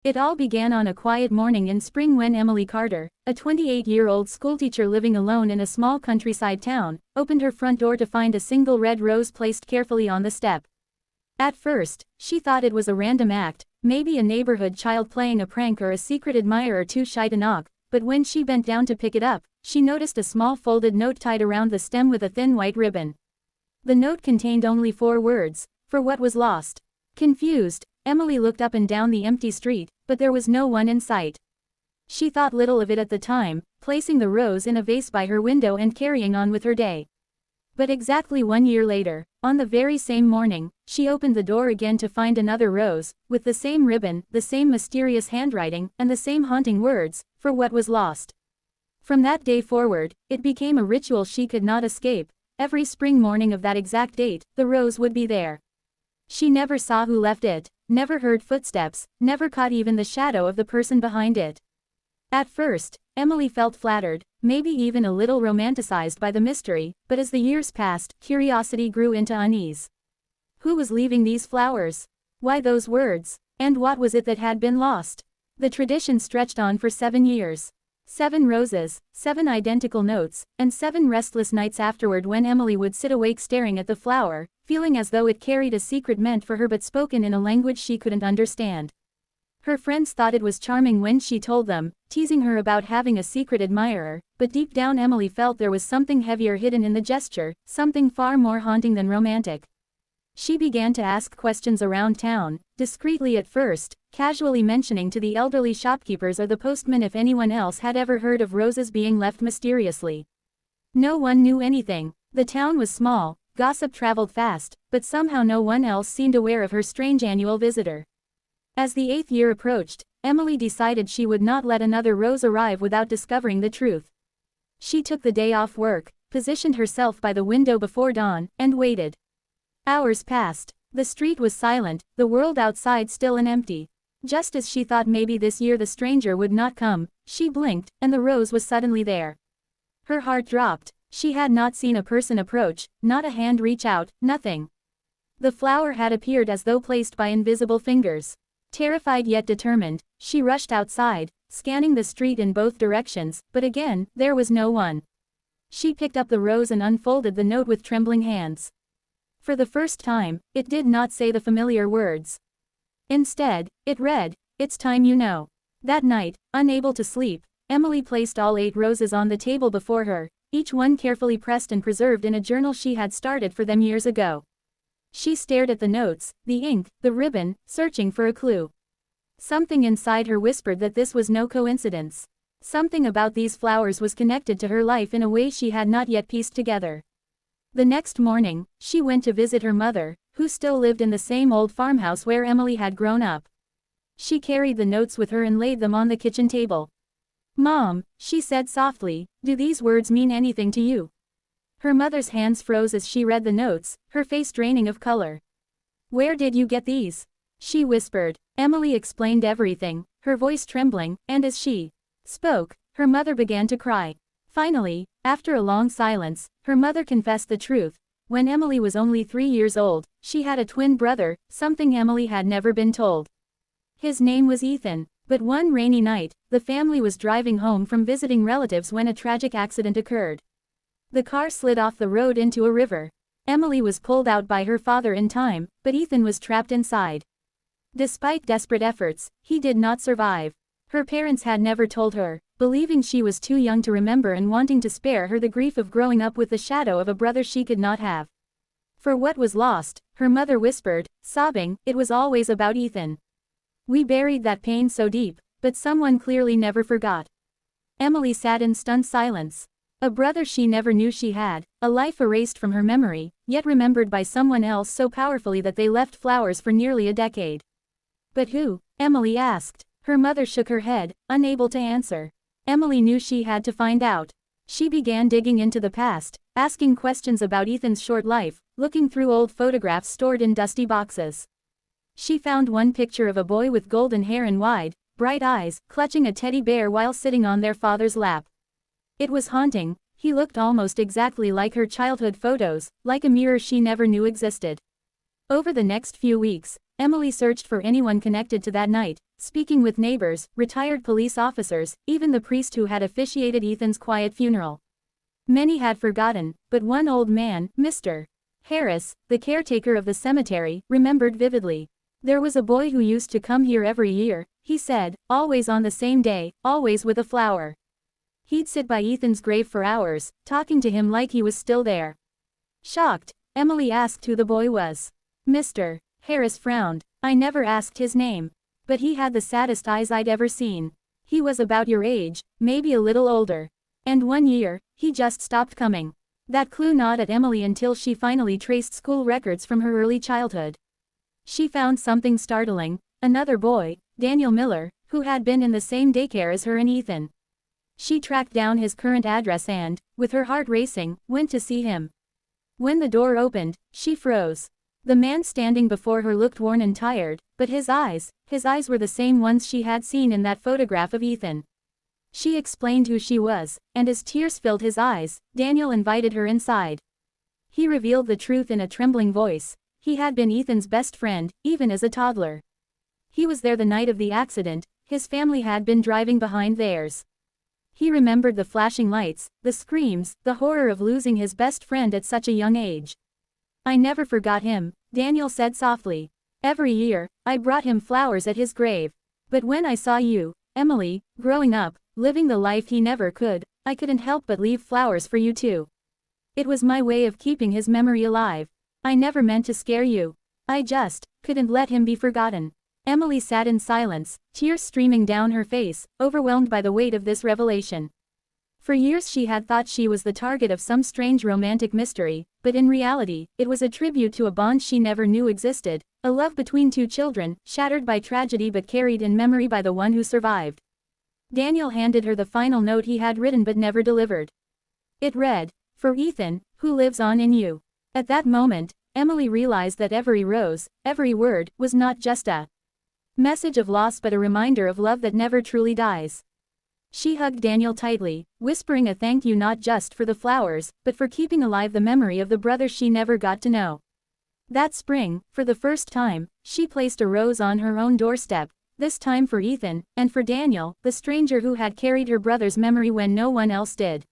It all began on a quiet morning in spring when Emily Carter, a 28-year-old schoolteacher living alone in a small countryside town, opened her front door to find a single red rose placed carefully on the step. At first, she thought it was a random act, maybe a neighborhood child playing a prank or a secret admirer too shy to knock, but when she bent down to pick it up, she noticed a small folded note tied around the stem with a thin white ribbon. The note contained only 4 words, "For what was lost." Confused, Emily looked up and down the empty street, but there was no one in sight. She thought little of it at the time, placing the rose in a vase by her window and carrying on with her day. But exactly 1 year later, on the very same morning, she opened the door again to find another rose, with the same ribbon, the same mysterious handwriting, and the same haunting words, "For what was lost." From that day forward, it became a ritual she could not escape. Every spring morning of that exact date, the rose would be there. She never saw who left it, never heard footsteps, never caught even the shadow of the person behind it. At first, Emily felt flattered, maybe even a little romanticized by the mystery, but as the years passed, curiosity grew into unease. Who was leaving these flowers? Why those words? And what was it that had been lost? The tradition stretched on for 7 years. 7 roses, 7 identical notes, and 7 restless nights afterward when Emily would sit awake staring at the flower, feeling as though it carried a secret meant for her but spoken in a language she couldn't understand. Her friends thought it was charming when she told them, teasing her about having a secret admirer, but deep down Emily felt there was something heavier hidden in the gesture, something far more haunting than romantic. She began to ask questions around town, discreetly at first, casually mentioning to the elderly shopkeepers or the postman if anyone else had ever heard of roses being left mysteriously. No one knew anything. The town was small, gossip traveled fast, but somehow no one else seemed aware of her strange annual visitor. As the 8th year approached, Emily decided she would not let another rose arrive without discovering the truth. She took the day off work, positioned herself by the window before dawn, and waited. Hours passed. The street was silent, the world outside still and empty. Just as she thought maybe this year the stranger would not come, she blinked, and the rose was suddenly there. Her heart dropped. She had not seen a person approach, not a hand reach out, nothing. The flower had appeared as though placed by invisible fingers. Terrified yet determined, she rushed outside, scanning the street in both directions, but again, there was no one. She picked up the rose and unfolded the note with trembling hands. For the first time, it did not say the familiar words. Instead, it read, "It's time you know." That night, unable to sleep, Emily placed all 8 roses on the table before her, each one carefully pressed and preserved in a journal she had started for them years ago. She stared at the notes, the ink, the ribbon, searching for a clue. Something inside her whispered that this was no coincidence. Something about these flowers was connected to her life in a way she had not yet pieced together. The next morning, she went to visit her mother, who still lived in the same old farmhouse where Emily had grown up. She carried the notes with her and laid them on the kitchen table. "Mom," she said softly, "do these words mean anything to you?" Her mother's hands froze as she read the notes, her face draining of color. "Where did you get these?" she whispered. Emily explained everything, her voice trembling, and as she spoke, her mother began to cry. Finally, after a long silence, her mother confessed the truth. When Emily was only 3 years old, she had a twin brother, something Emily had never been told. His name was Ethan. But one rainy night, the family was driving home from visiting relatives when a tragic accident occurred. The car slid off the road into a river. Emily was pulled out by her father in time, but Ethan was trapped inside. Despite desperate efforts, he did not survive. Her parents had never told her, believing she was too young to remember and wanting to spare her the grief of growing up with the shadow of a brother she could not have. For what was lost, her mother whispered, sobbing, it was always about Ethan. We buried that pain so deep, but someone clearly never forgot. Emily sat in stunned silence. A brother she never knew she had, a life erased from her memory, yet remembered by someone else so powerfully that they left flowers for nearly a decade. But who? Emily asked. Her mother shook her head, unable to answer. Emily knew she had to find out. She began digging into the past, asking questions about Ethan's short life, looking through old photographs stored in dusty boxes. She found one picture of a boy with golden hair and wide, bright eyes, clutching a teddy bear while sitting on their father's lap. It was haunting. He looked almost exactly like her childhood photos, like a mirror she never knew existed. Over the next few weeks, Emily searched for anyone connected to that night, speaking with neighbors, retired police officers, even the priest who had officiated Ethan's quiet funeral. Many had forgotten, but one old man, Mr. Harris, the caretaker of the cemetery, remembered vividly. There was a boy who used to come here every year, he said, always on the same day, always with a flower. He'd sit by Ethan's grave for hours, talking to him like he was still there. Shocked, Emily asked who the boy was. Mr. Harris frowned. I never asked his name. But he had the saddest eyes I'd ever seen. He was about your age, maybe a little older. And one year, he just stopped coming. That clue gnawed at Emily until she finally traced school records from her early childhood. She found something startling: another boy, Daniel Miller, who had been in the same daycare as her and Ethan. She tracked down his current address and, with her heart racing, went to see him. When the door opened, she froze. The man standing before her looked worn and tired, but his eyes were the same ones she had seen in that photograph of Ethan. She explained who she was, and as tears filled his eyes, Daniel invited her inside. He revealed the truth in a trembling voice. He had been Ethan's best friend, even as a toddler. He was there the night of the accident. His family had been driving behind theirs. He remembered the flashing lights, the screams, the horror of losing his best friend at such a young age. I never forgot him, Daniel said softly. Every year, I brought him flowers at his grave. But when I saw you, Emily, growing up, living the life he never could, I couldn't help but leave flowers for you too. It was my way of keeping his memory alive. I never meant to scare you. I just couldn't let him be forgotten. Emily sat in silence, tears streaming down her face, overwhelmed by the weight of this revelation. For years she had thought she was the target of some strange romantic mystery, but in reality, it was a tribute to a bond she never knew existed, a love between two children, shattered by tragedy but carried in memory by the one who survived. Daniel handed her the final note he had written but never delivered. It read, "For Ethan, who lives on in you." At that moment, Emily realized that every rose, every word, was not just a message of loss but a reminder of love that never truly dies. She hugged Daniel tightly, whispering a thank you not just for the flowers, but for keeping alive the memory of the brother she never got to know. That spring, for the first time, she placed a rose on her own doorstep, this time for Ethan, and for Daniel, the stranger who had carried her brother's memory when no one else did.